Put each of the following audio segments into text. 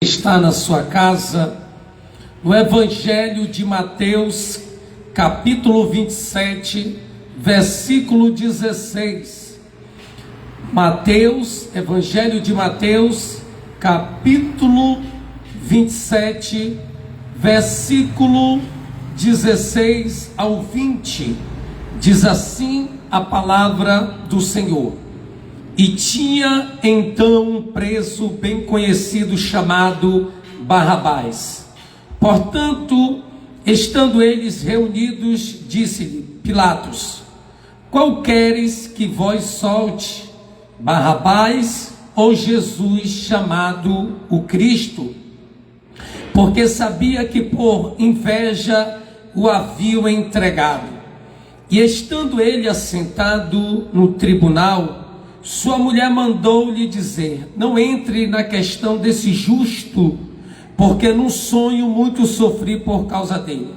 Está na sua casa, no Evangelho de Mateus, capítulo 27, versículo 16. Evangelho de Mateus, capítulo 27, versículo 16 ao 20. Diz assim a palavra do Senhor: E tinha então um preso bem conhecido chamado Barrabás. Portanto, estando eles reunidos, disse-lhe Pilatos: Qual queres que vos solte, Barrabás ou Jesus chamado o Cristo? Porque sabia que por inveja o haviam entregado. E estando ele assentado no tribunal, sua mulher mandou-lhe dizer: Não entre na questão desse justo, porque num sonho muito sofri por causa dele.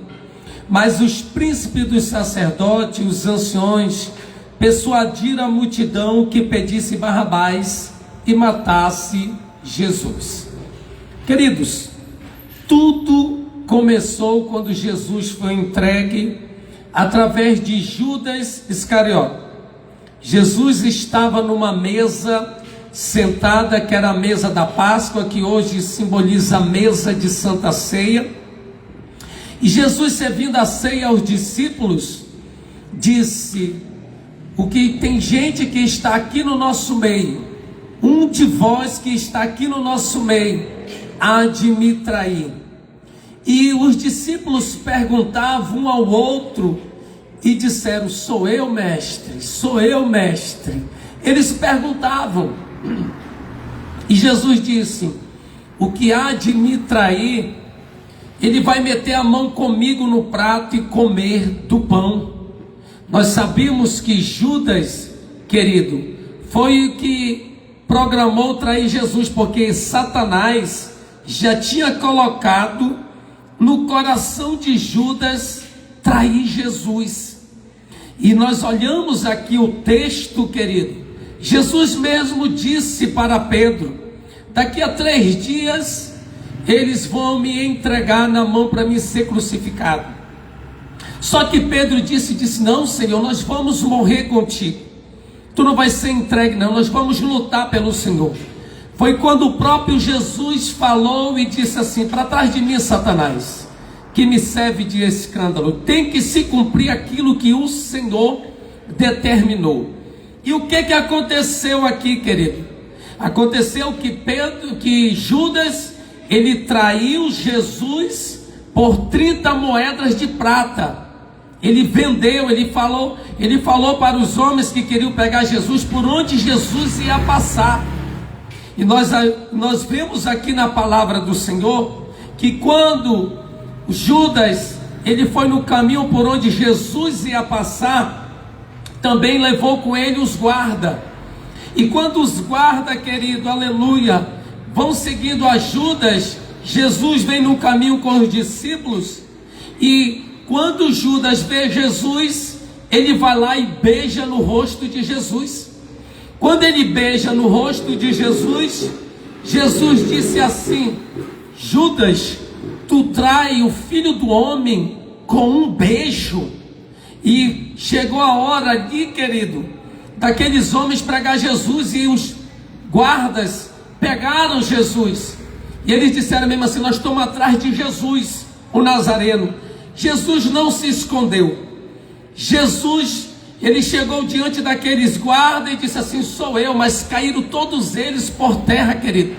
Mas os príncipes dos sacerdotes, os anciões, persuadiram a multidão que pedisse Barrabás e matasse Jesus. Queridos, tudo começou quando Jesus foi entregue através de Judas Iscariote. Jesus estava numa mesa sentada, que era a mesa da Páscoa, que hoje simboliza a mesa de Santa Ceia. E Jesus, servindo a ceia aos discípulos, disse: O que tem gente que está aqui no nosso meio, um de vós que está aqui no nosso meio, há de me trair. E os discípulos perguntavam um ao outro e disseram: Sou eu, mestre, sou eu, mestre. Eles perguntavam. E Jesus disse: O que há de me trair, ele vai meter a mão comigo no prato e comer do pão. Nós sabemos que Judas, querido, foi o que programou trair Jesus, porque Satanás já tinha colocado no coração de Judas trair Jesus. E nós olhamos aqui o texto, querido. Jesus mesmo disse para Pedro: Daqui a 3 dias eles vão me entregar na mão para me ser crucificado. Só que Pedro disse: Não, Senhor, nós vamos morrer contigo. Tu não vai ser entregue não, nós vamos lutar pelo Senhor. Foi quando o próprio Jesus falou e disse assim: Para trás de mim, Satanás, que me serve de escândalo. Tem que se cumprir aquilo que o Senhor determinou. E o que aconteceu aqui, querido? Aconteceu que Judas, ele traiu Jesus por 30 moedas de prata. Ele vendeu, ele falou para os homens que queriam pegar Jesus por onde Jesus ia passar. E nós vemos aqui na palavra do Senhor que quando Judas, ele foi no caminho por onde Jesus ia passar, também levou com ele os guardas. E quando os guardas, querido, aleluia, vão seguindo a Judas, Jesus vem no caminho com os discípulos. E quando Judas vê Jesus, ele vai lá e beija no rosto de Jesus. Quando ele beija no rosto de Jesus, Jesus disse assim: Judas, tu trai o Filho do Homem com um beijo. E chegou a hora ali, querido, daqueles homens pregar Jesus, e os guardas pegaram Jesus, e eles disseram mesmo assim: Nós estamos atrás de Jesus, o Nazareno. Jesus não se escondeu. Jesus, ele chegou diante daqueles guardas e disse assim: Sou eu. Mas caíram todos eles por terra, querido,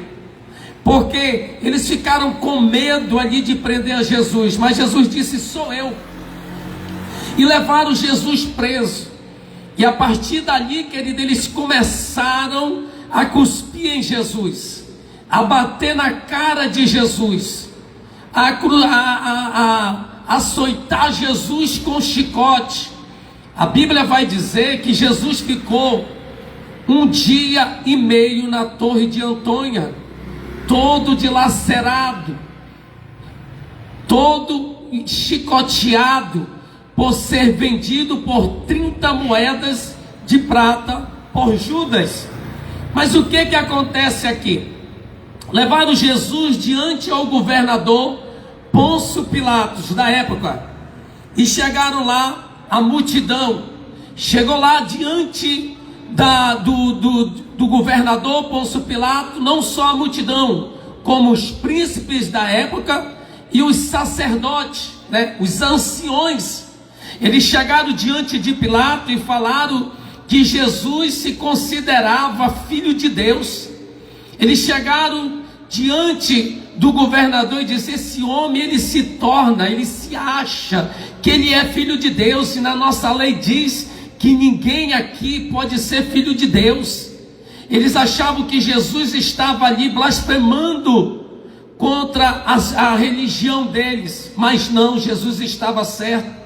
porque eles ficaram com medo ali de prender a Jesus. Mas Jesus disse: Sou eu. E levaram Jesus preso. E a partir dali, querido, eles começaram a cuspir em Jesus, a bater na cara de Jesus, a açoitar Jesus com chicote. A Bíblia vai dizer que Jesus ficou 1 dia e meio na Torre de Antônia, todo dilacerado, todo chicoteado, por ser vendido por 30 moedas de prata por Judas. Mas o que acontece aqui? levaram Jesus diante ao governador Pôncio Pilatos da época, e chegaram lá, a multidão chegou lá diante do governador Pôncio Pilatos, não só a multidão, como os príncipes da época e os sacerdotes, os anciões. Eles chegaram diante de Pilatos e falaram que Jesus se considerava filho de Deus. Eles chegaram diante do governador e disseram: esse homem, ele se acha que ele é filho de Deus, e na nossa lei diz que ninguém aqui pode ser filho de Deus. Eles achavam que Jesus estava ali blasfemando contra a religião deles, mas não, Jesus estava certo.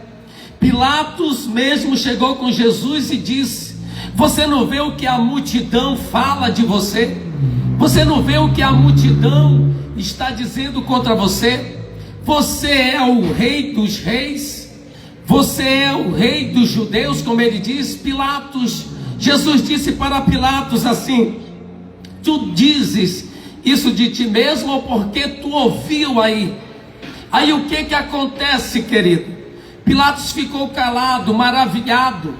Pilatos mesmo chegou com Jesus e disse: você não vê o que a multidão fala de você? Você não vê o que a multidão está dizendo contra você? Você é o rei dos reis? Você é o rei dos judeus, como ele diz? Jesus disse para Pilatos assim: tu dizes isso de ti mesmo, ou porque tu ouviu aí? Aí o que acontece, querido? Pilatos ficou calado, maravilhado,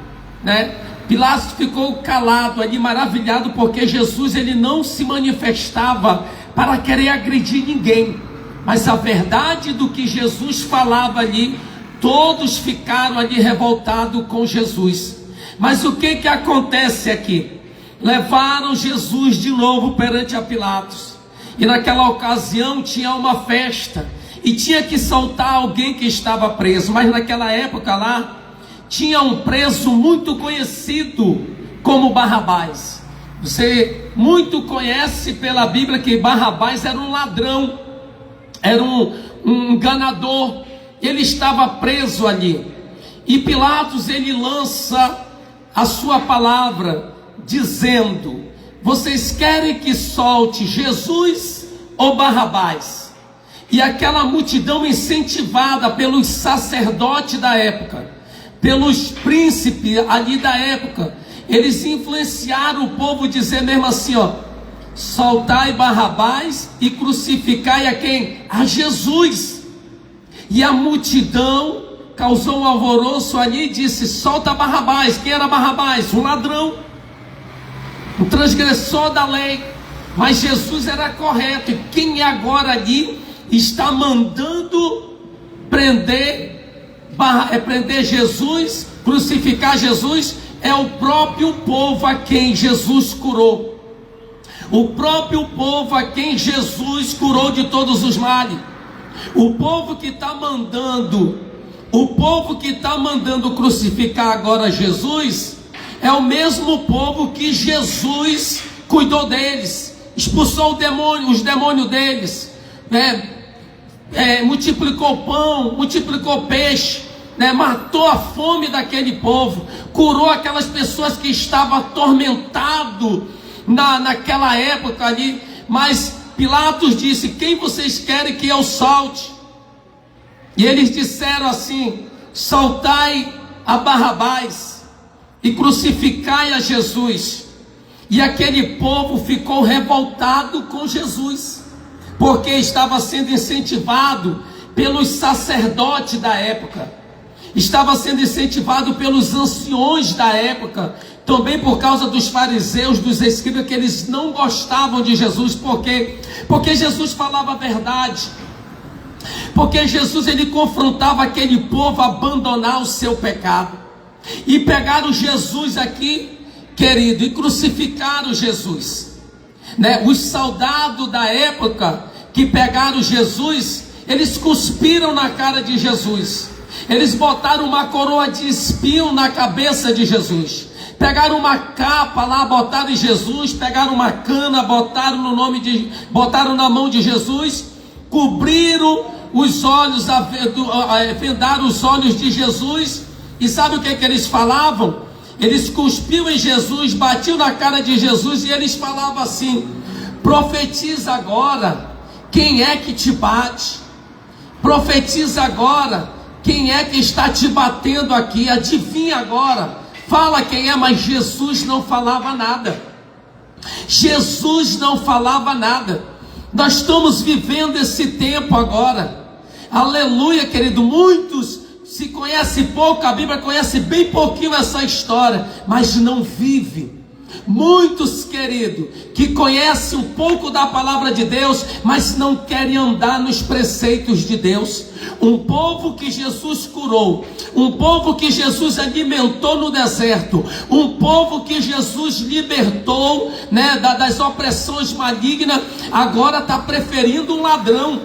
Pilatos ficou calado ali, maravilhado, porque Jesus, ele não se manifestava para querer agredir ninguém, mas a verdade do que Jesus falava ali, todos ficaram ali revoltados com Jesus. Mas o que acontece aqui? Levaram Jesus de novo perante a Pilatos, e naquela ocasião tinha uma festa, e tinha que soltar alguém que estava preso. Mas naquela época lá, tinha um preso muito conhecido como Barrabás. Você muito conhece pela Bíblia que Barrabás era um ladrão, era um enganador. Ele estava preso ali, e Pilatos, ele lança a sua palavra, dizendo: vocês querem que solte Jesus ou Barrabás? E aquela multidão, incentivada pelos sacerdotes da época, pelos príncipes ali da época, eles influenciaram o povo a dizer mesmo assim: soltai Barrabás e crucificai a quem? A Jesus. E a multidão causou um alvoroço ali e disse: solta Barrabás. Quem era Barrabás? Um ladrão, um transgressor da lei. Mas Jesus era correto. E quem agora ali está mandando prender Jesus, crucificar Jesus, é o próprio povo a quem Jesus curou. O próprio povo a quem Jesus curou de todos os males. O povo que está mandando crucificar agora Jesus é o mesmo povo que Jesus cuidou deles, expulsou os demônios deles, multiplicou pão, multiplicou peixe, matou a fome daquele povo, curou aquelas pessoas que estavam atormentadas naquela época ali. Mas Pilatos disse: quem vocês querem que eu solte? E eles disseram assim: soltai a Barrabás e crucificai a Jesus. E aquele povo ficou revoltado com Jesus, porque estava sendo incentivado pelos sacerdotes da época, estava sendo incentivado pelos anciões da época, também por causa dos fariseus, dos escribas, que eles não gostavam de Jesus. Por quê? Porque Jesus falava a verdade, porque Jesus, ele confrontava aquele povo a abandonar o seu pecado. E pegaram Jesus aqui, querido, e crucificaram Jesus, Os soldados da época que pegaram Jesus, eles cuspiram na cara de Jesus, eles botaram uma coroa de espinho na cabeça de Jesus, pegaram uma capa lá, botaram em Jesus, pegaram uma cana, botaram na mão de Jesus, cobriram os olhos, vendaram os olhos de Jesus. E sabe o que eles falavam? Eles cuspiam em Jesus, batiam na cara de Jesus, e eles falavam assim: profetiza agora, quem é que te bate? Profetiza agora, quem é que está te batendo aqui? Adivinha agora, fala quem é. Mas Jesus não falava nada. Jesus não falava nada. Nós estamos vivendo esse tempo agora. Aleluia, querido. Muitos se conhecem pouco, a Bíblia conhece bem pouquinho essa história, mas não vive. Muitos, querido, que conhecem um pouco da palavra de Deus, mas não querem andar nos preceitos de Deus. Um povo que Jesus curou, um povo que Jesus alimentou no deserto, um povo que Jesus libertou, né, das opressões malignas, agora está preferindo um ladrão,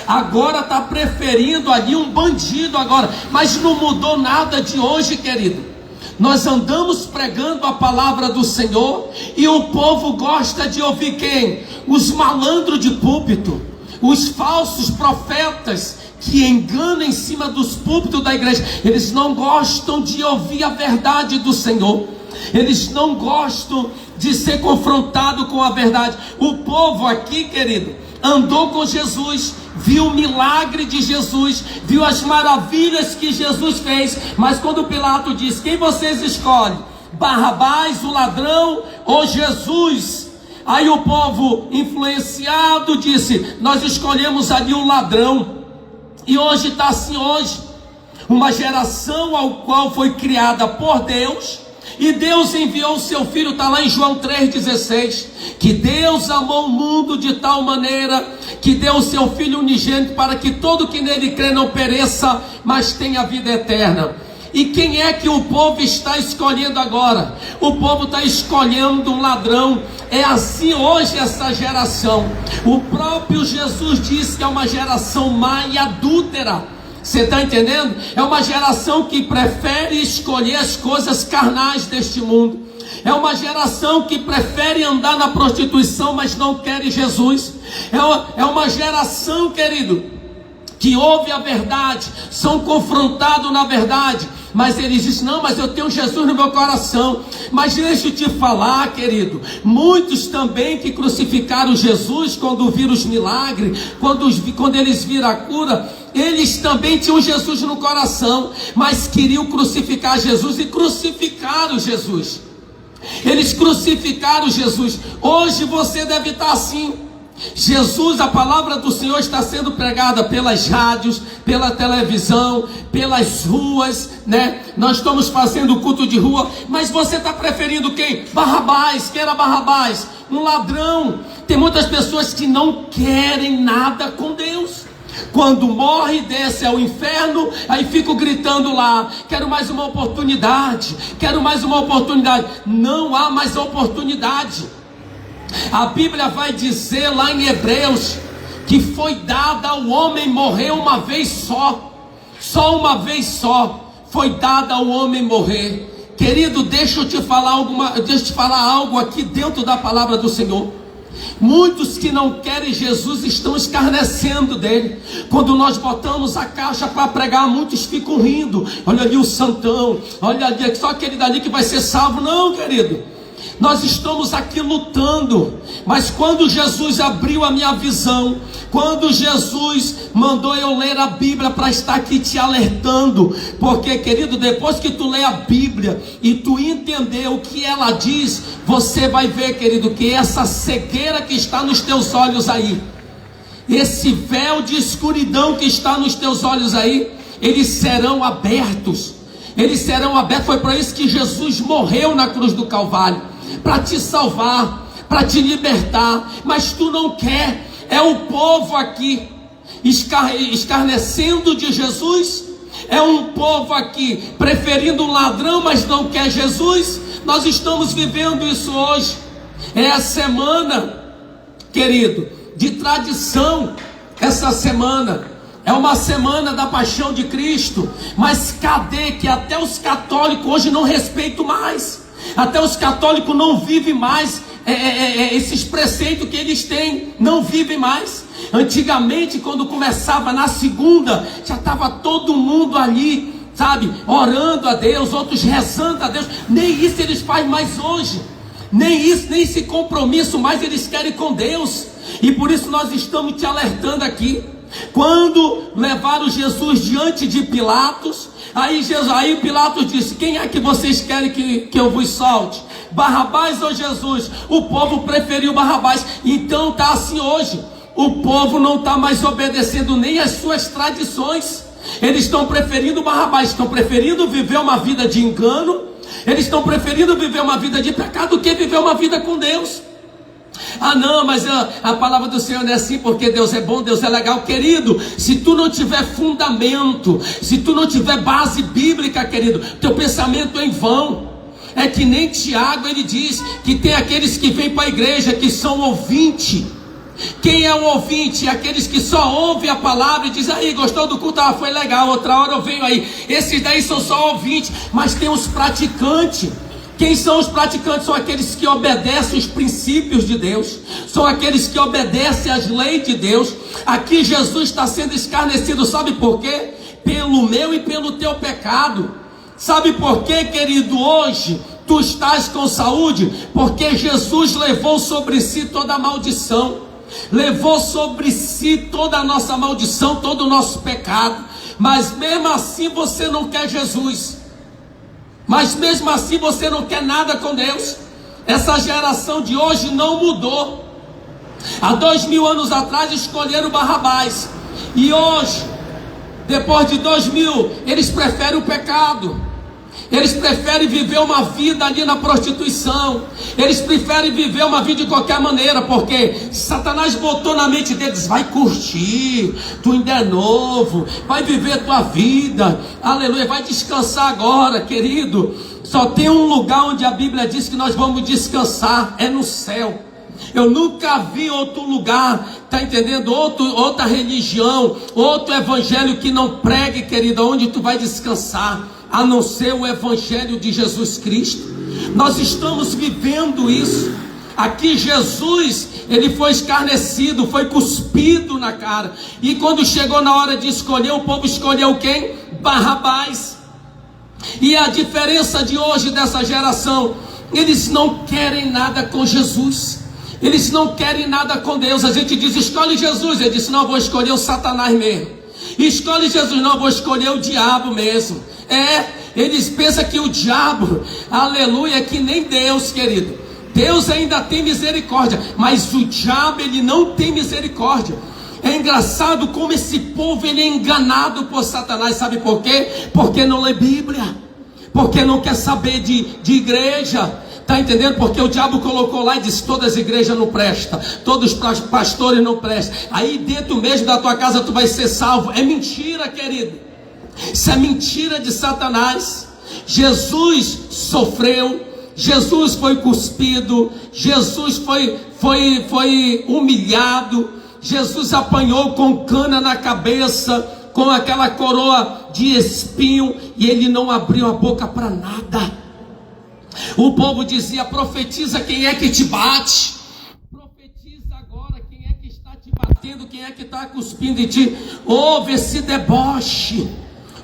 agora está preferindo ali um bandido agora, mas não mudou nada de hoje, querido. Nós andamos pregando a palavra do Senhor e o povo gosta de ouvir quem? Os malandros de púlpito, os falsos profetas que enganam em cima dos púlpitos da igreja. Eles não gostam de ouvir a verdade do Senhor, eles não gostam de ser confrontado com a verdade. O povo aqui, querido, andou com Jesus, viu o milagre de Jesus, viu as maravilhas que Jesus fez, mas quando Pilato diz: quem vocês escolhem? Barrabás, o ladrão, ou Jesus? Aí o povo influenciado disse: nós escolhemos ali o ladrão. E hoje está assim hoje, uma geração ao qual foi criada por Deus, e Deus enviou o seu Filho, está lá em João 3,16, que Deus amou o mundo de tal maneira, que deu o seu Filho unigênito, para que todo que nele crê não pereça, mas tenha vida eterna. E quem é que o povo está escolhendo agora? O povo está escolhendo um ladrão. É assim hoje essa geração. O próprio Jesus disse que é uma geração má e adúltera. Você está entendendo? É uma geração que prefere escolher as coisas carnais deste mundo. É uma geração que prefere andar na prostituição, mas não quer Jesus. É uma geração, querido, que ouve a verdade, são confrontados na verdade, mas eles dizem: não, mas eu tenho Jesus no meu coração. Mas deixa eu te falar, querido, muitos também que crucificaram Jesus quando viram os milagres, quando eles viram a cura, eles também tinham Jesus no coração, mas queriam crucificar Jesus e crucificaram Jesus. Eles crucificaram Jesus. Hoje você deve estar assim. Jesus, a palavra do Senhor está sendo pregada pelas rádios, pela televisão, pelas ruas, né? Nós estamos fazendo culto de rua, mas você está preferindo quem? Barrabás. Quem era Barrabás? Um ladrão. Tem muitas pessoas que não querem nada com Deus. Quando morre, desce ao inferno, aí fico gritando lá: quero mais uma oportunidade, quero mais uma oportunidade. Não há mais oportunidade. A Bíblia vai dizer lá em Hebreus que foi dada ao homem morrer uma vez só uma vez só foi dada ao homem morrer. Querido, deixa eu te falar algo aqui dentro da palavra do Senhor. Muitos que não querem Jesus estão escarnecendo dele. Quando nós botamos a caixa para pregar, muitos ficam rindo: olha ali o santão, olha ali, só aquele dali que vai ser salvo. Não, querido, nós estamos aqui lutando. Mas quando Jesus abriu a minha visão, quando Jesus mandou eu ler a Bíblia para estar aqui te alertando, porque, querido, depois que tu lê a Bíblia e tu entender o que ela diz, você vai ver, querido, que essa cegueira que está nos teus olhos aí, esse véu de escuridão que está nos teus olhos aí, eles serão abertos. Eles serão abertos. Foi para isso que Jesus morreu na cruz do Calvário, para te salvar, para te libertar. Mas tu não quer. É o povo aqui escarnecendo de Jesus. É um povo aqui preferindo um ladrão, mas não quer Jesus. Nós estamos vivendo isso hoje. É a semana, querido, de tradição. Essa semana é uma semana da paixão de Cristo. Mas cadê que até os católicos hoje não respeitam mais? Até os católicos não vivem mais esses preceitos que eles têm, não vivem mais. Antigamente, quando começava na segunda, já estava todo mundo ali, sabe, orando a Deus, outros rezando a Deus. Nem isso eles fazem mais hoje. Nem isso, nem esse compromisso mais eles querem com Deus. E por isso nós estamos te alertando aqui. Quando levaram Jesus diante de Pilatos, aí Pilatos disse: quem é que vocês querem que eu vos solte? Barrabás ou Jesus? O povo preferiu Barrabás. Então está assim hoje. O povo não está mais obedecendo nem às suas tradições. Eles estão preferindo Barrabás, estão preferindo viver uma vida de engano, eles estão preferindo viver uma vida de pecado do que viver uma vida com Deus. Ah não, mas a palavra do Senhor não é assim, porque Deus é bom, Deus é legal. Querido, se tu não tiver fundamento, se tu não tiver base bíblica, querido, teu pensamento é em vão. É que nem Tiago, ele diz que tem aqueles que vêm para a igreja que são ouvinte. Quem é o ouvinte? Aqueles que só ouvem a palavra e dizem: aí, gostou do culto? Ah, foi legal, outra hora eu venho aí. Esses daí são só ouvintes. Mas tem os praticantes. Quem são os praticantes? São aqueles que obedecem os princípios de Deus, são aqueles que obedecem às leis de Deus. Aqui Jesus está sendo escarnecido, sabe por quê? Pelo meu e pelo teu pecado. Sabe por quê, querido? Hoje tu estás com saúde, porque Jesus levou sobre si toda a maldição, levou sobre si toda a nossa maldição, todo o nosso pecado. Mas mesmo assim você não quer Jesus, mas mesmo assim você não quer nada com Deus. Essa geração de hoje não mudou. Há 2000 anos atrás escolheram Barrabás, e hoje, depois de 2000, eles preferem o pecado. Eles preferem viver uma vida ali na prostituição. Eles preferem viver uma vida de qualquer maneira, porque Satanás botou na mente deles: vai curtir, tu ainda é novo, vai viver tua vida, aleluia, vai descansar agora, querido. Só tem um lugar onde a Bíblia diz que nós vamos descansar, é no céu. Eu nunca vi outro lugar, tá entendendo? Outra religião, outro evangelho que não pregue, querido, onde tu vai descansar, a não ser o evangelho de Jesus Cristo. Nós estamos vivendo isso. Aqui Jesus, ele foi escarnecido, foi cuspido na cara. E quando chegou na hora de escolher, o povo escolheu quem? Barrabás. E a diferença de hoje dessa geração, eles não querem nada com Jesus. Eles não querem nada com Deus. A gente diz: escolhe Jesus. Ele disse: não, vou escolher o Satanás mesmo. Escolhe Jesus. Não, vou escolher o diabo mesmo. Eles pensam que o diabo, aleluia, é que nem Deus, querido. Deus ainda tem misericórdia, mas o diabo, ele não tem misericórdia. É engraçado como esse povo, ele é enganado por Satanás. Sabe por quê? Porque não lê Bíblia, porque não quer saber de igreja. Está entendendo? Porque o diabo colocou lá e disse: todas as igrejas não prestam, todos os pastores não prestam, aí dentro mesmo da tua casa tu vai ser salvo. É mentira, querido. Isso é mentira de Satanás. Jesus sofreu, Jesus foi cuspido, Jesus foi humilhado, Jesus apanhou com cana na cabeça, com aquela coroa de espinho, e ele não abriu a boca para nada. O povo dizia: profetiza quem é que te bate, profetiza agora quem é que está te batendo, quem é que está cuspindo em ti. Houve esse deboche,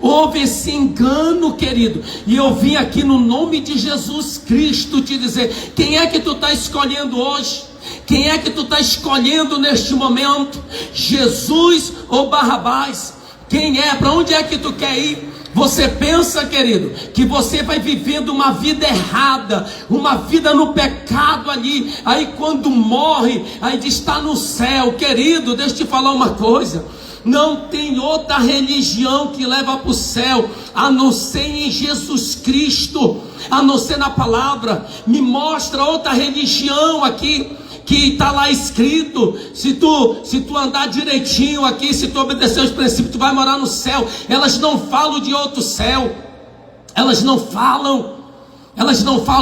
houve esse engano, querido. E eu vim aqui no nome de Jesus Cristo te dizer: quem é que tu está escolhendo hoje? Quem é que tu está escolhendo neste momento? Jesus ou Barrabás? Quem é? Para onde é que tu quer ir? Você pensa, querido, que você vai vivendo uma vida errada, uma vida no pecado ali, aí quando morre, aí diz: está no céu. Querido, deixa eu te falar uma coisa: não tem outra religião que leva para o céu, a não ser em Jesus Cristo, a não ser na palavra. Me mostra outra religião aqui que está lá escrito: se tu andar direitinho aqui, se tu obedecer os princípios, tu vai morar no céu. Elas não falam de outro céu, elas não falam,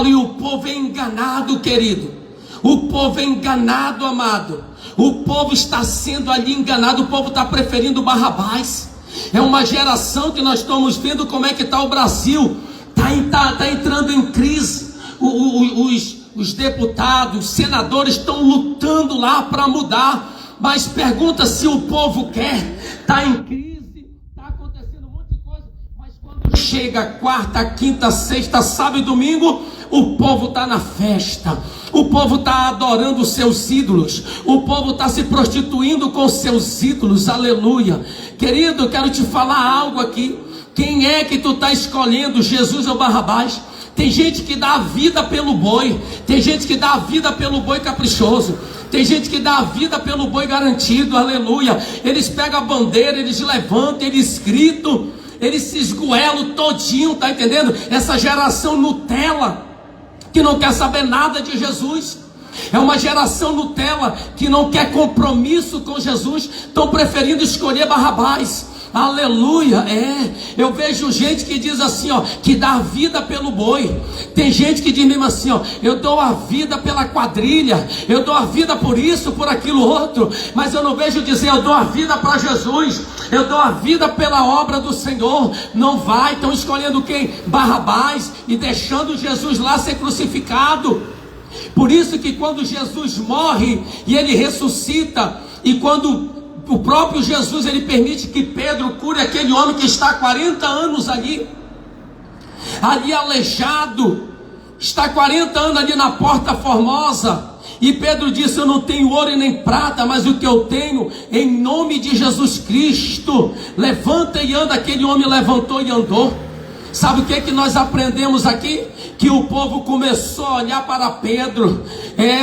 e o povo é enganado, querido. O povo é enganado, amado. O povo está sendo ali enganado, o povo está preferindo Barrabás. É uma geração que nós estamos vendo como é que está o Brasil, está entrando em crise. Os deputados, os senadores estão lutando lá para mudar, mas pergunta se o povo quer. Está em crise, está acontecendo um monte de coisa, mas quando chega quarta, quinta, sexta, sábado e domingo, o povo está na festa, o povo está adorando os seus ídolos, o povo está se prostituindo com os seus ídolos, aleluia. Querido, eu quero te falar algo aqui: quem é que tu está escolhendo, Jesus ou Barrabás? Tem gente que dá a vida pelo boi, tem gente que dá a vida pelo boi caprichoso, tem gente que dá a vida pelo boi garantido, aleluia. Eles pegam a bandeira, eles levantam, eles gritam, eles se esgoelam todinho, tá entendendo? Essa geração Nutella, que não quer saber nada de Jesus. É uma geração Nutella que não quer compromisso com Jesus, estão preferindo escolher Barrabás. Aleluia, eu vejo gente que diz assim, ó, que dá a vida pelo boi. Tem gente que diz mesmo assim, ó, eu dou a vida pela quadrilha, eu dou a vida por isso, por aquilo outro, mas eu não vejo dizer, eu dou a vida para Jesus, eu dou a vida pela obra do Senhor. Não vai, estão escolhendo quem? Barrabás, e deixando Jesus lá ser crucificado. Por isso que quando Jesus morre e ele ressuscita, e quando o próprio Jesus ele permite que Pedro cure aquele homem que está há 40 anos ali aleijado, está 40 anos ali na Porta Formosa, e Pedro disse, eu não tenho ouro e nem prata, mas o que eu tenho, em nome de Jesus Cristo, levanta e anda. Aquele homem levantou e andou. Sabe o que é que nós aprendemos aqui? Que o povo começou a olhar para Pedro.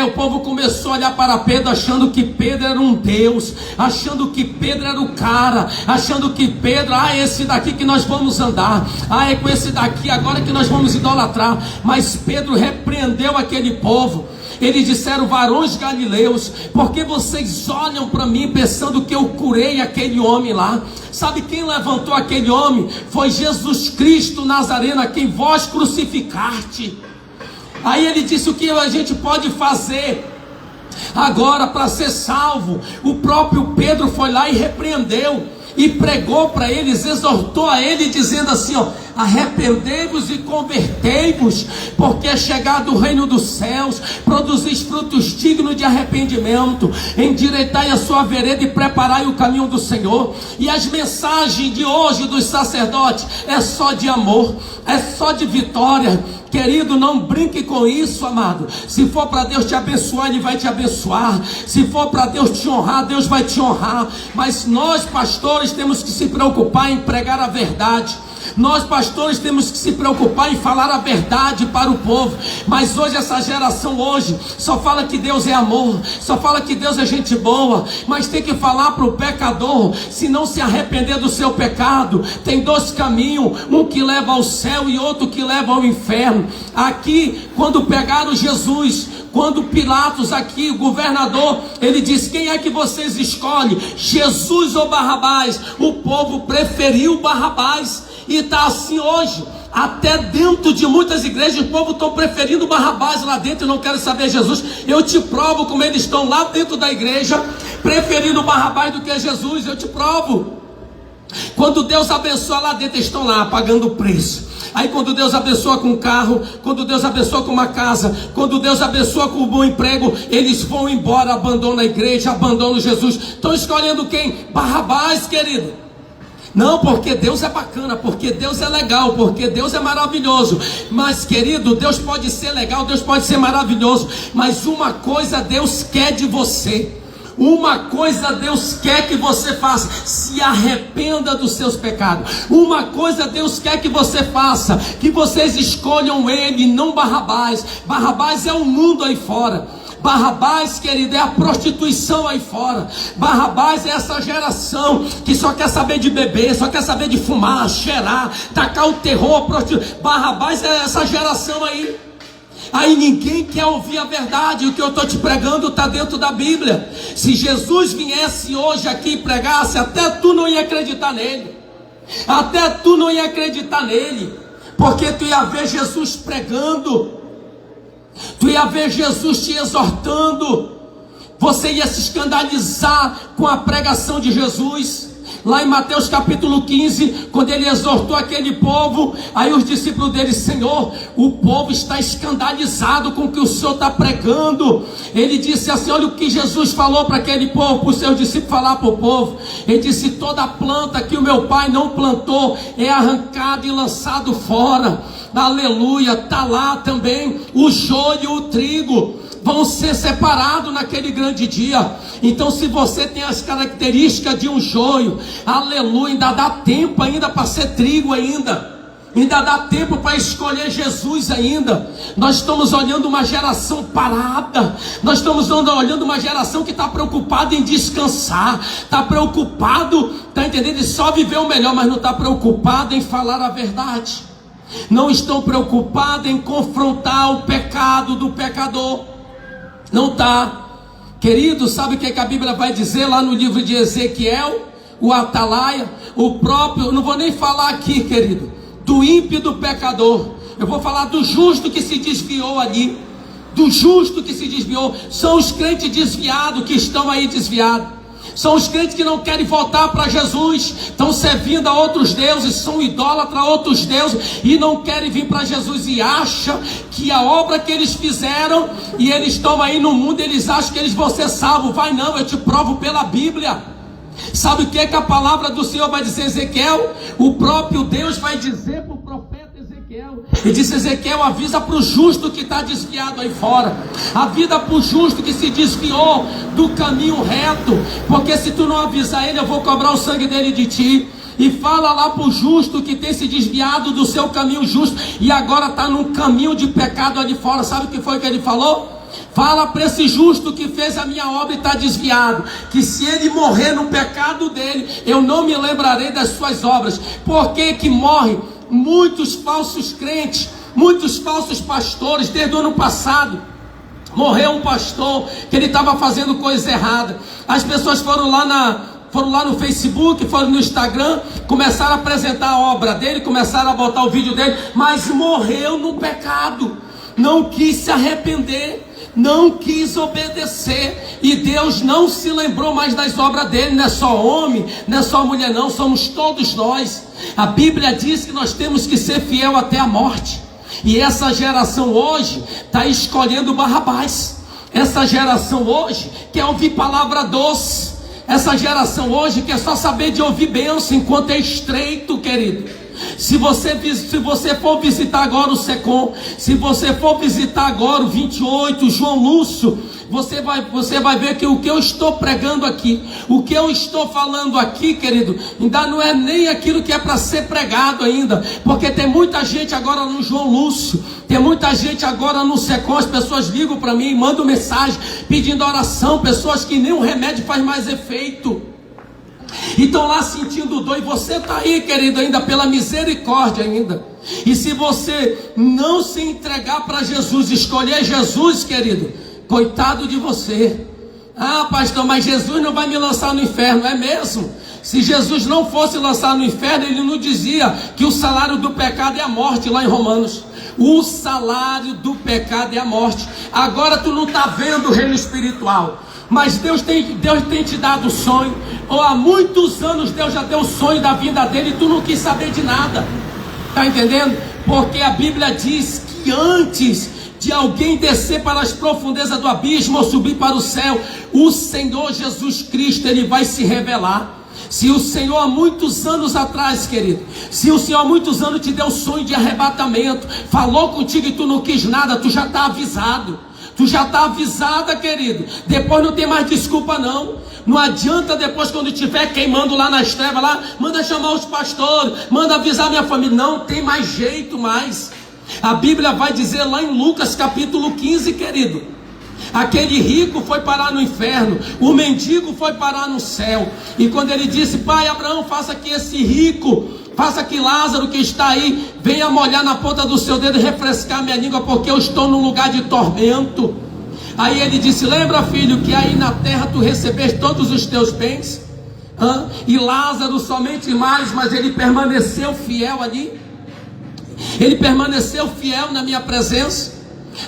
O povo começou a olhar para Pedro achando que Pedro era um Deus, achando que Pedro era o cara, achando que Pedro, esse daqui que nós vamos andar, é com esse daqui agora que nós vamos idolatrar. Mas Pedro repreendeu aquele povo. Eles disseram, varões galileus, porque vocês olham para mim pensando que eu curei aquele homem lá? Sabe quem levantou aquele homem? Foi Jesus Cristo Nazareno, a quem vós crucificaste. Aí ele disse, o que a gente pode fazer agora para ser salvo? O próprio Pedro foi lá e repreendeu, e pregou para eles, exortou a ele, dizendo assim, ó, arrependei-vos e convertei-vos, porque é chegado o reino dos céus, produzis frutos dignos de arrependimento, endireitai a sua vereda e preparai o caminho do Senhor. E as mensagens de hoje dos sacerdotes é só de amor, é só de vitória. Querido, não brinque com isso, amado. Se for para Deus te abençoar, Ele vai te abençoar. Se for para Deus te honrar, Deus vai te honrar. Mas nós, pastores, temos que se preocupar em pregar a verdade. Nós, pastores, temos que se preocupar em falar a verdade para o povo. Mas hoje, essa geração hoje só fala que Deus é amor, só fala que Deus é gente boa. Mas tem que falar para o pecador, se não se arrepender do seu pecado, tem dois caminhos, um que leva ao céu e outro que leva ao inferno. Aqui, quando pegaram Jesus, quando Pilatos aqui, o governador, ele disse, quem é que vocês escolhem? Jesus ou Barrabás? O povo preferiu Barrabás. E está assim hoje, até dentro de muitas igrejas, o povo está preferindo Barrabás lá dentro e não querem saber Jesus. Eu te provo como eles estão lá dentro da igreja, preferindo Barrabás do que Jesus, eu te provo. Quando Deus abençoa lá dentro, eles estão lá pagando o preço. Aí quando Deus abençoa com um carro, quando Deus abençoa com uma casa, quando Deus abençoa com um bom emprego, eles vão embora, abandonam a igreja, abandonam Jesus. Estão escolhendo quem? Barrabás, querido. Não, porque Deus é bacana, porque Deus é legal, porque Deus é maravilhoso. Mas, querido, Deus pode ser legal, Deus pode ser maravilhoso, mas uma coisa Deus quer de você. Uma coisa Deus quer que você faça: se arrependa dos seus pecados. Uma coisa Deus quer que você faça: que vocês escolham Ele, não Barrabás. Barrabás é o mundo aí fora. Barrabás, querido, é a prostituição aí fora. Barrabás é essa geração que só quer saber de beber, só quer saber de fumar, cheirar, tacar o terror. Barrabás é essa geração aí. Aí ninguém quer ouvir a verdade. O que eu estou te pregando está dentro da Bíblia. Se Jesus viesse hoje aqui e pregasse, até tu não ia acreditar nele. Até tu não ia acreditar nele, porque tu ia ver Jesus pregando, tu ia ver Jesus te exortando, você ia se escandalizar com a pregação de Jesus. Lá em Mateus capítulo 15, quando ele exortou aquele povo, aí os discípulos dele: Senhor, o povo está escandalizado com o que o Senhor está pregando. Ele disse assim: olha o que Jesus falou para aquele povo, para os seus discípulos falar para o povo. Ele disse: toda planta que o meu Pai não plantou é arrancada e lançado fora. Aleluia. Está lá também o joio e o trigo vão ser separados naquele grande dia. Então, se você tem as características de um joio, aleluia, ainda dá tempo ainda para ser trigo ainda. Ainda dá tempo para escolher Jesus ainda. Nós estamos olhando uma geração parada. Nós estamos olhando uma geração que está preocupada em descansar. Está preocupado, está entendendo? De só viver o melhor, mas não está preocupado em falar a verdade. Não estão preocupados em confrontar o pecado do pecador. Não está. Querido, sabe o que a Bíblia vai dizer lá no livro de Ezequiel? O Atalaia, o próprio, não vou nem falar aqui, querido, do ímpio e do pecador. Eu vou falar do justo que se desviou ali. Do justo que se desviou. São os crentes desviados que estão aí desviados. São os crentes que não querem voltar para Jesus. Estão servindo a outros deuses. São idólatras a outros deuses. E não querem vir para Jesus. E acham que a obra que eles fizeram, e eles estão aí no mundo, eles acham que eles vão ser salvos. Vai não, eu te provo pela Bíblia. Sabe o que a palavra do Senhor vai dizer, Ezequiel? O próprio Deus vai dizer para o profeta Ezequiel. E disse: Ezequiel, avisa para o justo que está desviado aí fora. Avisa para o justo que se desviou do caminho reto. Porque se tu não avisar ele, eu vou cobrar o sangue dele de ti. E fala lá para o justo que tem se desviado do seu caminho justo e agora está num caminho de pecado ali fora. Sabe o que foi que ele falou? Fala para esse justo que fez a minha obra e está desviado, que se ele morrer no pecado dele, eu não me lembrarei das suas obras. Por que morrem muitos falsos crentes, muitos falsos pastores? Desde o ano passado morreu um pastor que ele estava fazendo coisa errada. As pessoas foram lá no Facebook, foram no Instagram, começaram a apresentar a obra dele, começaram a botar o vídeo dele, mas morreu no pecado, não quis se arrepender, não quis obedecer, e Deus não se lembrou mais das obras dele. Não é só homem, não é só mulher não, somos todos nós. A Bíblia diz que nós temos que ser fiel até a morte, e essa geração hoje está escolhendo Barrabás. Essa geração hoje quer ouvir palavra doce. Essa geração hoje quer só saber de ouvir bênção enquanto é estreito, querido. Se você for visitar agora o Secom, se você for visitar agora o 28, João Lúcio, você vai ver que o que eu estou pregando aqui, o que eu estou falando aqui, querido, ainda não é nem aquilo que é para ser pregado ainda, porque tem muita gente agora no João Lúcio, tem muita gente agora no Secom. As pessoas ligam para mim, mandam mensagem pedindo oração, pessoas que nem um remédio faz mais efeito, e estão lá sentindo dor. E você está aí, querido, ainda pela misericórdia ainda. E se você não se entregar para Jesus, escolher Jesus, querido, coitado de você. Ah, pastor, mas Jesus não vai me lançar no inferno. É mesmo? Se Jesus não fosse lançar no inferno, ele não dizia que o salário do pecado é a morte, lá em Romanos. O salário do pecado é a morte. Agora tu não está vendo o reino espiritual, mas Deus tem te dado sonho. Ou há muitos anos Deus já deu o sonho da vinda dele e tu não quis saber de nada. Está entendendo? Porque a Bíblia diz que antes de alguém descer para as profundezas do abismo ou subir para o céu, o Senhor Jesus Cristo, ele vai se revelar. Se o Senhor há muitos anos atrás, querido, se o Senhor há muitos anos te deu sonho de arrebatamento, falou contigo e tu não quis nada, tu já está avisado. Tu já está avisada, querido. Depois não tem mais desculpa não. Não adianta depois, quando estiver queimando lá nas trevas, lá, manda chamar os pastores, manda avisar minha família. Não tem mais jeito mais. A Bíblia vai dizer lá em Lucas capítulo 15, querido, aquele rico foi parar no inferno, o mendigo foi parar no céu. E quando ele disse: pai Abraão, faça que esse rico, faça que Lázaro que está aí, venha molhar na ponta do seu dedo e refrescar minha língua, porque eu estou num lugar de tormento. Aí ele disse: lembra, filho, que aí na terra tu recebeste todos os teus bens? E Lázaro somente mais, mas ele permaneceu fiel ali. Ele permaneceu fiel na minha presença.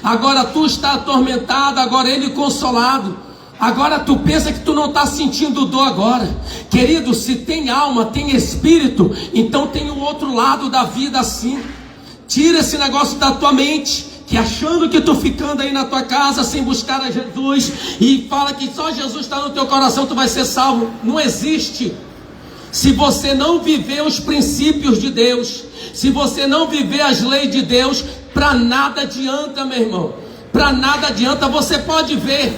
Agora tu está atormentado, agora ele consolado. Agora tu pensa que tu não está sentindo dor agora. Querido, se tem alma, tem espírito, então tem o outro lado da vida assim. Tira esse negócio da tua mente, que achando que tu ficando aí na tua casa sem buscar a Jesus, e fala que só Jesus está no teu coração, tu vai ser salvo. Não existe. Se você não viver os princípios de Deus, se você não viver as leis de Deus, para nada adianta, meu irmão. Para nada adianta. Você pode ver,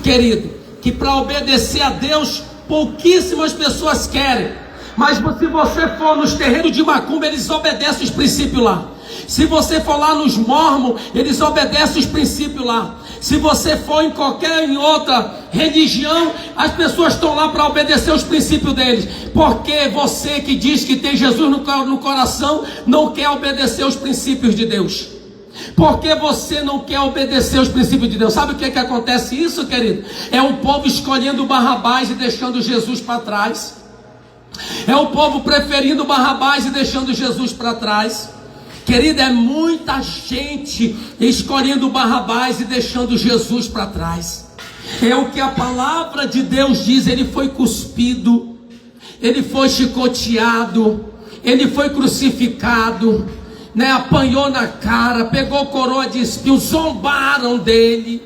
querido, que para obedecer a Deus pouquíssimas pessoas querem. Mas se você for nos terreiros de macumba, eles obedecem os princípios lá. Se você for lá nos mormons, eles obedecem os princípios lá. Se você for em outra religião, as pessoas estão lá para obedecer os princípios deles. Porque você que diz que tem Jesus no coração, não quer obedecer os princípios de Deus. Porque você não quer obedecer os princípios de Deus. Sabe o que acontece isso, querido? É o povo escolhendo Barrabás e deixando Jesus para trás. É o povo preferindo Barrabás e deixando Jesus para trás. Querido, é muita gente escolhendo Barrabás e deixando Jesus para trás. É o que a palavra de Deus diz. Ele foi cuspido, ele foi chicoteado, ele foi crucificado, apanhou na cara, pegou coroa de espinho, zombaram dele.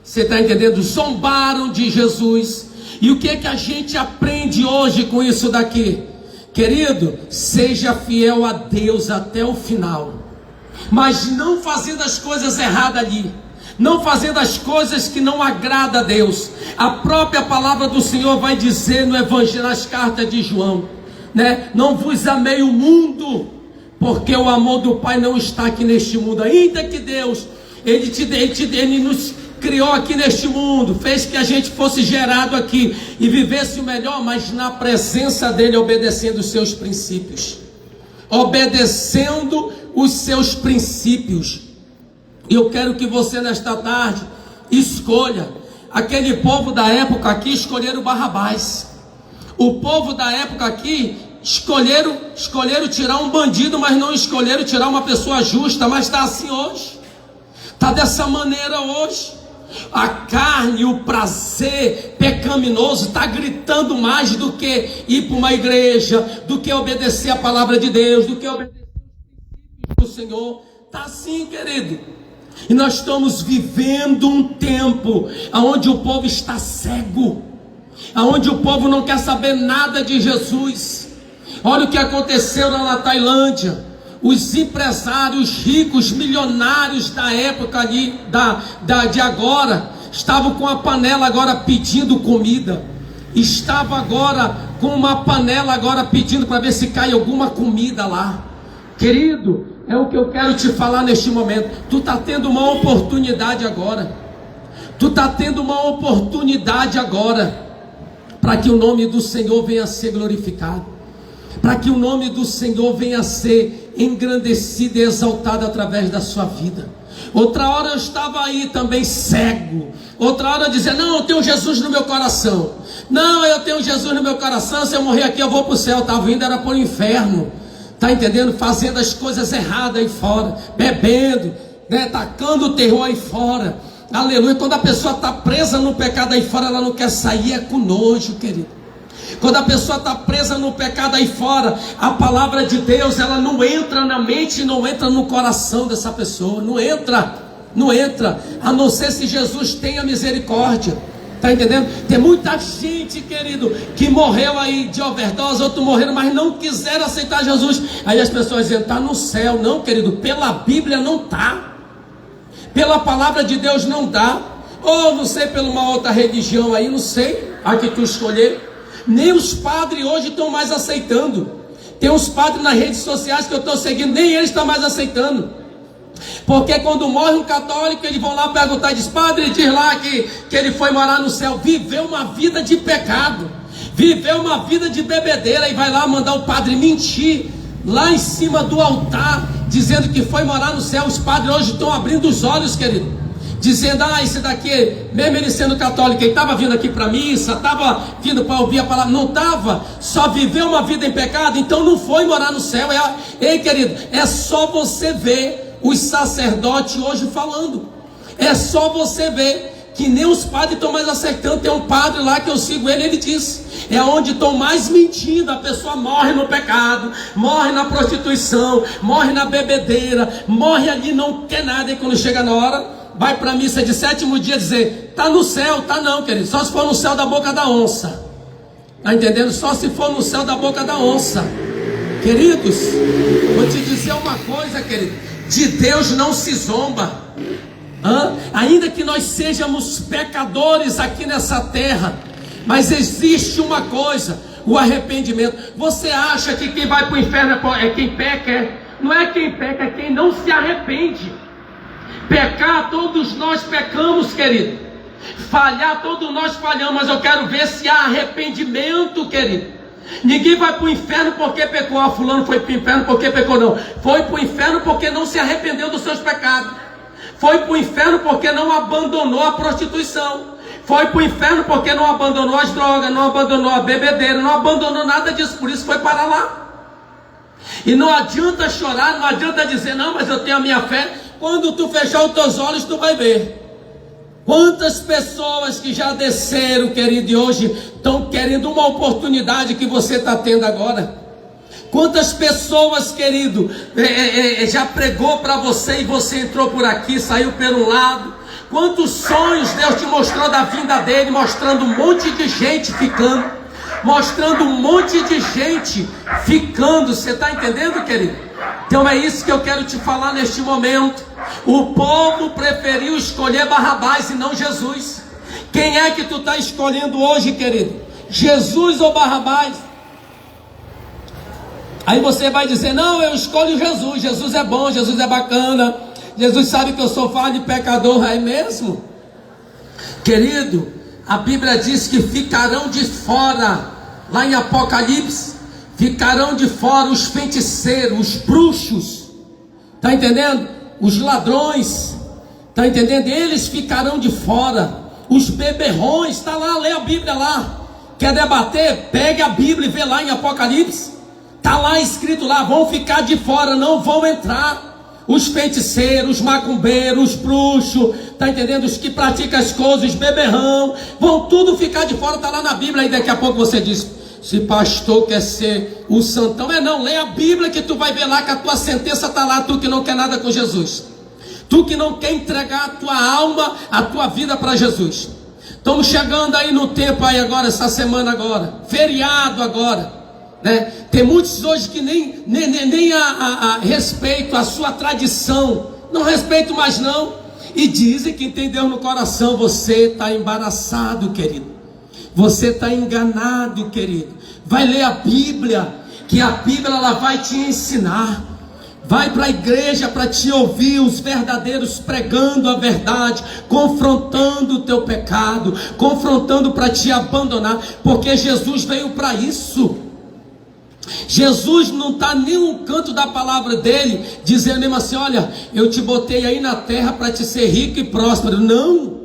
Você está entendendo? Zombaram de Jesus. E o que a gente aprende hoje com isso daqui? Querido, seja fiel a Deus até o final, mas não fazendo as coisas erradas ali, não fazendo as coisas que não agradam a Deus. A própria palavra do Senhor vai dizer no Evangelho, nas cartas de João, não vos amei o mundo, porque o amor do Pai não está aqui neste mundo. Ainda que Deus, Ele nos criou aqui neste mundo, fez que a gente fosse gerado aqui e vivesse o melhor, mas na presença dele, obedecendo os seus princípios, obedecendo os seus princípios. E eu quero que você nesta tarde escolha. Aquele povo da época aqui escolheram Barrabás. O povo da época aqui escolheram tirar um bandido, mas não escolheram tirar uma pessoa justa. Mas está assim hoje, está dessa maneira hoje. A carne, o prazer pecaminoso está gritando mais do que ir para uma igreja, do que obedecer a palavra de Deus, do que obedecer os princípios do Senhor. Está assim, querido. E nós estamos vivendo um tempo onde o povo está cego, onde o povo não quer saber nada de Jesus. Olha o que aconteceu lá na Tailândia. Os empresários ricos, milionários da época ali, de agora, estavam com a panela agora pedindo comida. Estava agora com uma panela agora pedindo para ver se cai alguma comida lá. Querido, é o que eu quero te falar neste momento. Tu está tendo uma oportunidade agora. Tu está tendo uma oportunidade agora para que o nome do Senhor venha a ser glorificado, para que o nome do Senhor venha a ser engrandecido e exaltado através da sua vida. Outra hora eu estava aí também cego. Outra hora eu dizia, não, eu tenho Jesus no meu coração. Não, eu tenho Jesus no meu coração. Se eu morrer aqui eu vou para o céu. Estava indo, era para o inferno. Está entendendo? Fazendo as coisas erradas aí fora, bebendo, tacando o terror aí fora. Aleluia. Quando a pessoa está presa no pecado aí fora, ela não quer sair, é com nojo, querido. Quando a pessoa está presa no pecado aí fora, a palavra de Deus, ela não entra na mente, não entra no coração dessa pessoa, não entra, a não ser se Jesus tenha misericórdia. Está entendendo? Tem muita gente, querido, que morreu aí de overdose, outros morreram, mas não quiseram aceitar Jesus. Aí as pessoas dizem, está no céu. Não, querido, pela Bíblia não está, pela palavra de Deus não dá. Ou não sei, pela uma outra religião aí, não sei, a que tu escolher. Nem os padres hoje estão mais aceitando. Tem uns padres nas redes sociais que eu estou seguindo, nem eles estão mais aceitando. Porque quando morre um católico, eles vão lá perguntar e diz, padre, diz lá que ele foi morar no céu. Viveu uma vida de pecado, viveu uma vida de bebedeira, e vai lá mandar o padre mentir lá em cima do altar, dizendo que foi morar no céu. Os padres hoje estão abrindo os olhos, querido, dizendo, esse daqui, mesmo ele sendo católico, ele estava vindo aqui para a missa, estava vindo para ouvir a palavra, não estava, só viveu uma vida em pecado, então não foi morar no céu. Ei, querido, é só você ver os sacerdotes hoje falando, é só você ver que nem os padres estão mais acertando. Tem um padre lá que eu sigo ele diz, é onde estão mais mentindo. A pessoa morre no pecado, morre na prostituição, morre na bebedeira, morre ali, não quer nada, e quando chega na hora, vai para a missa de sétimo dia dizer, está no céu. Está não, querido, só se for no céu da boca da onça. Está entendendo? Só se for no céu da boca da onça. Queridos, vou te dizer uma coisa, querido, de Deus não se zomba. Ainda que nós sejamos pecadores aqui nessa terra, mas existe uma coisa: o arrependimento. Você acha que quem vai para o inferno é quem peca? Não é quem peca, é quem não se arrepende. Pecar, todos nós pecamos, querido. Falhar, todos nós falhamos, mas eu quero ver se há arrependimento, querido. Ninguém vai para o inferno porque pecou. Ah, fulano foi para o inferno porque pecou. Não, foi para o inferno porque não se arrependeu dos seus pecados. Foi para o inferno porque não abandonou a prostituição. Foi para o inferno porque não abandonou as drogas, não abandonou a bebedeira, não abandonou nada disso, por isso foi para lá. E não adianta chorar, não adianta dizer, não, mas eu tenho a minha fé. Quando tu fechar os teus olhos, tu vai ver. Quantas pessoas que já desceram, querido, e hoje estão querendo uma oportunidade que você está tendo agora. Quantas pessoas, querido, já pregou para você e você entrou por aqui, saiu pelo lado. Quantos sonhos Deus te mostrou da vinda dele, mostrando um monte de gente ficando. Mostrando um monte de gente ficando. Você está entendendo, querido? Então é isso que eu quero te falar neste momento. O povo preferiu escolher Barrabás e não Jesus. Quem é que tu está escolhendo hoje, querido? Jesus ou Barrabás? Aí você vai dizer, não, eu escolho Jesus. Jesus é bom, Jesus é bacana. Jesus sabe que eu sou falho e pecador. É mesmo? Querido, a Bíblia diz que ficarão de fora, lá em Apocalipse, ficarão de fora os feiticeiros, os bruxos. Está entendendo? Os ladrões, está entendendo? Eles ficarão de fora. Os beberrões, está lá, lê a Bíblia lá. Quer debater? Pegue a Bíblia e vê lá em Apocalipse. Está lá escrito lá, vão ficar de fora, não vão entrar. Os feiticeiros, os macumbeiros, os bruxos, está entendendo? Os que praticam as coisas, os beberrão, vão tudo ficar de fora, está lá na Bíblia. Aí daqui a pouco você diz, se pastor quer ser o santão, não, lê a Bíblia que tu vai ver lá que a tua sentença está lá, tu que não quer nada com Jesus, tu que não quer entregar a tua alma, a tua vida para Jesus. Estamos chegando aí no tempo aí agora, essa semana agora, feriado agora, né? Tem muitos hoje que nem a respeito a sua tradição, não respeito mais não, e dizem que tem Deus no coração. Você está embaraçado, querido. Você está enganado, querido. Vai ler a Bíblia, que a Bíblia ela vai te ensinar. Vai para a igreja para te ouvir os verdadeiros pregando a verdade, confrontando o teu pecado, confrontando para te abandonar, porque Jesus veio para isso. Jesus não está em nenhum canto da palavra dele dizendo mesmo assim, olha, eu te botei aí na terra para te ser rico e próspero. Não.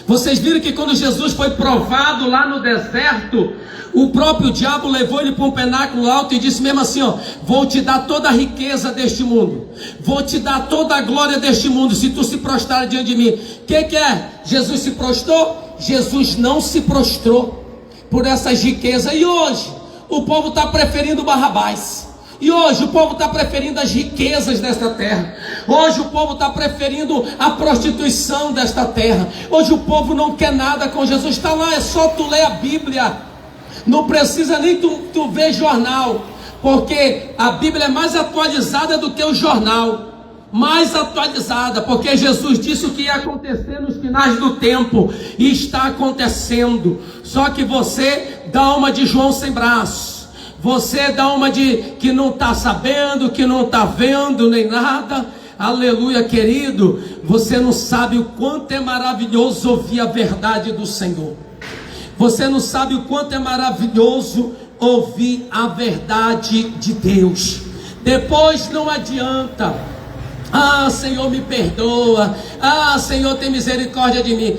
Vocês viram que quando Jesus foi provado lá no deserto, o próprio diabo levou ele para um penáculo alto e disse mesmo assim, ó, vou te dar toda a riqueza deste mundo, vou te dar toda a glória deste mundo, se tu se prostrar diante de mim. O que é? Jesus se prostrou? Jesus não se prostrou por essas riquezas. E hoje o povo está preferindo Barrabás. E hoje o povo está preferindo as riquezas desta terra. Hoje o povo está preferindo a prostituição desta terra. Hoje o povo não quer nada com Jesus. Está lá, é só tu ler a Bíblia. Não precisa nem tu ver jornal, porque a Bíblia é mais atualizada do que o jornal. Mais atualizada, porque Jesus disse o que ia acontecer nos finais do tempo, e está acontecendo. Só que você dá uma de João sem braço. Você dá uma de que não está sabendo, que não está vendo nem nada. Aleluia, querido. Você não sabe o quanto é maravilhoso ouvir a verdade do Senhor. Você não sabe o quanto é maravilhoso ouvir a verdade de Deus. Depois não adianta, ah, Senhor, me perdoa, ah, Senhor, tem misericórdia de mim.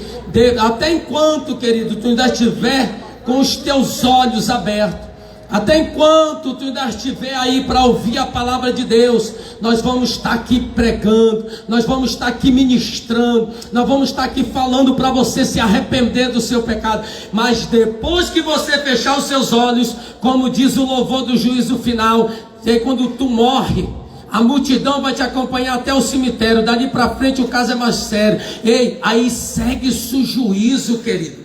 Até enquanto, querido, tu ainda estiver com os teus olhos abertos, até enquanto tu ainda estiver aí para ouvir a palavra de Deus, nós vamos estar aqui pregando, nós vamos estar aqui ministrando, nós vamos estar aqui falando para você se arrepender do seu pecado. Mas depois que você fechar os seus olhos, como diz o louvor do juízo final, é quando tu morre, a multidão vai te acompanhar até o cemitério. Dali para frente o caso é mais sério. Ei, aí segue-se o juízo, querido.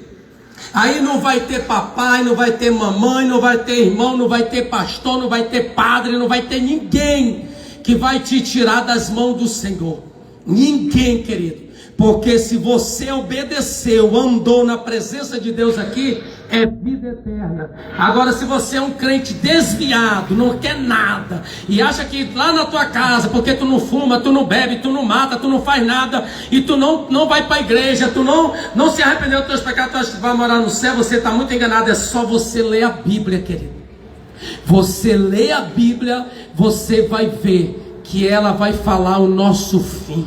Aí não vai ter papai, não vai ter mamãe, não vai ter irmão, não vai ter pastor, não vai ter padre, não vai ter ninguém que vai te tirar das mãos do Senhor. Ninguém, querido. Porque se você obedeceu, andou na presença de Deus aqui, é vida eterna. Agora, se você é um crente desviado, não quer nada, e acha que lá na tua casa, porque tu não fuma, tu não bebe, tu não mata, tu não faz nada, e tu não vai para a igreja, tu não se arrependeu dos teus pecados, tu acha que vai morar no céu, você está muito enganado. É só você ler a Bíblia, querido. Você lê a Bíblia, você vai ver que ela vai falar o nosso fim.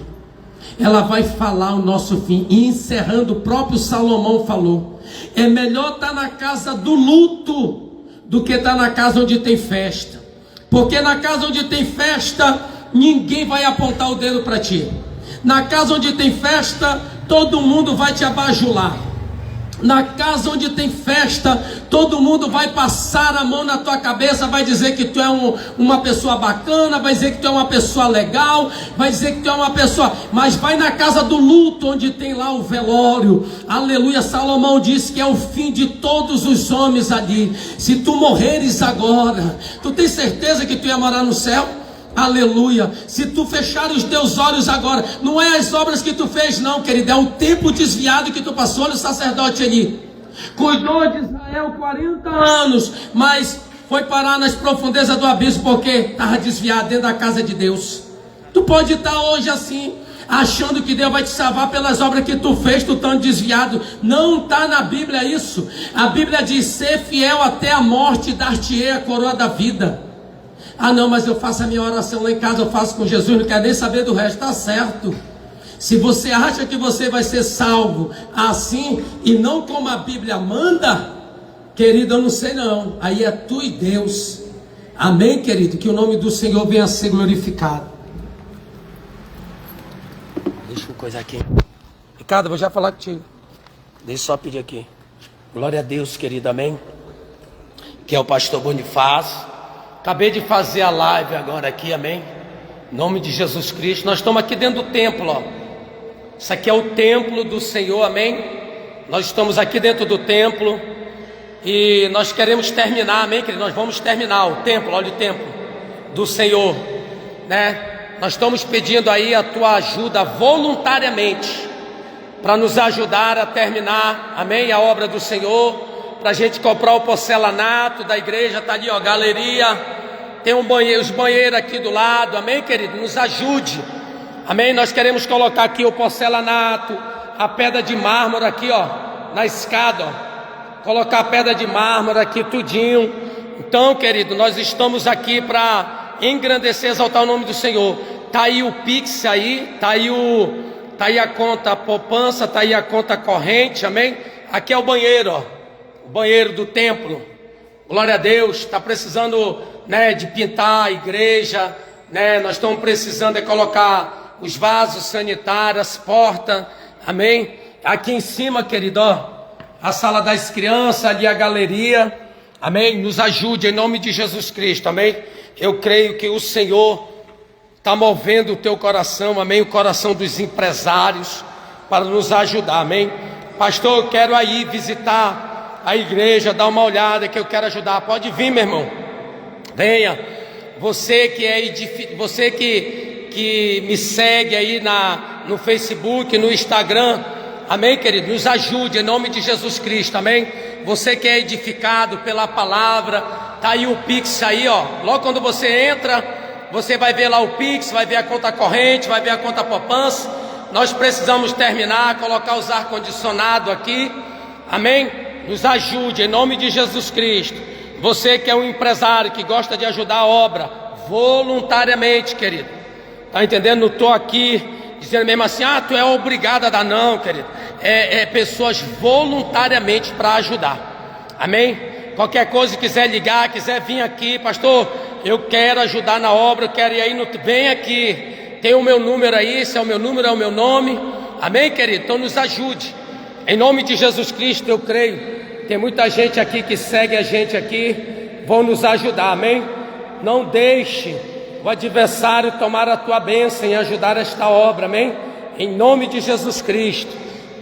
Ela vai falar o nosso fim. E encerrando, o próprio Salomão falou: é melhor estar na casa do luto do que estar na casa onde tem festa. Porque na casa onde tem festa, ninguém vai apontar o dedo para ti. Na casa onde tem festa, todo mundo vai te abajular. Na casa onde tem festa, todo mundo vai passar a mão na tua cabeça, vai dizer que tu é uma pessoa bacana, vai dizer que tu é uma pessoa legal, vai dizer que tu é uma pessoa... Mas vai na casa do luto, onde tem lá o velório. Aleluia. Salomão disse que é o fim de todos os homens ali. Se tu morreres agora, tu tem certeza que tu ia morar no céu? Aleluia. Se tu fechar os teus olhos agora, não é as obras que tu fez não, querido, é o tempo desviado que tu passou. Olha o sacerdote ali, cuidou de Israel 40 anos, mas foi parar nas profundezas do abismo, porque estava desviado dentro da casa de Deus. Tu pode estar hoje assim, achando que Deus vai te salvar pelas obras que tu fez, tu tão desviado. Não está na Bíblia isso. A Bíblia diz: ser fiel até a morte, dar-te-ei a coroa da vida. Ah não, mas eu faço a minha oração lá em casa, eu faço com Jesus, não quero nem saber do resto. Está certo. Se você acha que você vai ser salvo assim e não como a Bíblia manda, querido, eu não sei não. Aí é tu e Deus. Amém, querido? Que o nome do Senhor venha a ser glorificado. Deixa uma coisa aqui. Ricardo, eu vou já falar contigo. Deixa eu só pedir aqui. Glória a Deus, querido, amém. Que é o pastor Bonifácio. Acabei de fazer a live agora aqui, amém? Em nome de Jesus Cristo. Nós estamos aqui dentro do templo, ó. Isso aqui é o templo do Senhor, amém? Nós estamos aqui dentro do templo e nós queremos terminar, amém, querido? Nós vamos terminar o templo, olha o templo do Senhor, né? Nós estamos pedindo aí a tua ajuda voluntariamente para nos ajudar a terminar, amém, a obra do Senhor. Para a gente comprar o porcelanato da igreja, está ali, ó, galeria, tem um banheiro, os banheiros aqui do lado, amém, querido? Nos ajude, amém? Nós queremos colocar aqui o porcelanato, a pedra de mármore aqui, ó, na escada, ó, colocar a pedra de mármore aqui, tudinho. Então, querido, nós estamos aqui para engrandecer, exaltar o nome do Senhor. Tá aí o Pix aí, tá aí a conta poupança, tá aí a conta corrente, amém? Aqui é o banheiro, ó. Banheiro do templo, glória a Deus. Está precisando, né, de pintar a igreja, né? Nós estamos precisando de colocar os vasos sanitários, as portas, amém? Aqui em cima, querido, ó, a sala das crianças, ali a galeria, amém? Nos ajude em nome de Jesus Cristo, amém? Eu creio que o Senhor está movendo o teu coração, amém? O coração dos empresários para nos ajudar, amém? Pastor, eu quero aí visitar a igreja, dá uma olhada que eu quero ajudar. Pode vir, meu irmão, venha. Você que é você que me segue aí no Facebook, no Instagram, amém, querido? Nos ajude em nome de Jesus Cristo, amém? Você que é edificado pela palavra, tá aí o Pix aí, ó. Logo quando você entra, você vai ver lá o Pix, vai ver a conta corrente, vai ver a conta poupança. Nós precisamos terminar, colocar os ar-condicionado aqui, amém? Nos ajude em nome de Jesus Cristo. Você que é um empresário que gosta de ajudar a obra voluntariamente, querido, tá entendendo? Não estou aqui dizendo mesmo assim, ah, tu é obrigado a dar, não, querido. É pessoas voluntariamente para ajudar, amém? Qualquer coisa, quiser ligar, quiser vir aqui, pastor, eu quero ajudar na obra, eu quero ir aí, vem aqui, tem o meu número aí, esse é o meu número, é o meu nome, amém, querido? Então nos ajude em nome de Jesus Cristo. Eu creio, tem muita gente aqui que segue a gente aqui, vão nos ajudar, amém? Não deixe o adversário tomar a tua bênção em ajudar esta obra, amém? Em nome de Jesus Cristo,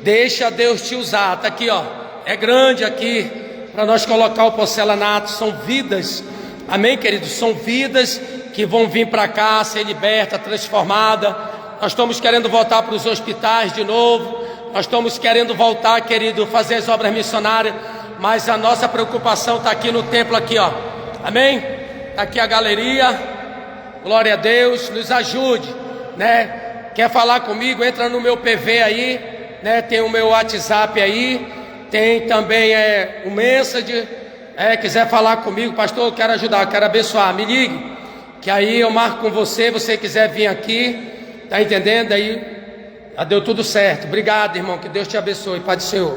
deixa Deus te usar. Está aqui, ó, é grande aqui para nós colocar o porcelanato. São vidas, amém, queridos? São vidas que vão vir para cá, ser liberta, transformada. Nós estamos querendo voltar para os hospitais de novo. Nós estamos querendo voltar, querido, fazer as obras missionárias mas a nossa preocupação está aqui no templo aqui, ó. Amém? Tá aqui a galeria. Glória a Deus, nos ajude, né? Quer falar comigo? Entra no meu PV aí, né? Tem o meu WhatsApp aí, tem também o Messenger. Quiser falar comigo, pastor, eu quero ajudar, eu quero abençoar, me ligue, que aí eu marco com você. Você quiser vir aqui, tá entendendo? Aí já deu tudo certo. Obrigado, irmão, que Deus te abençoe. Pai do Senhor.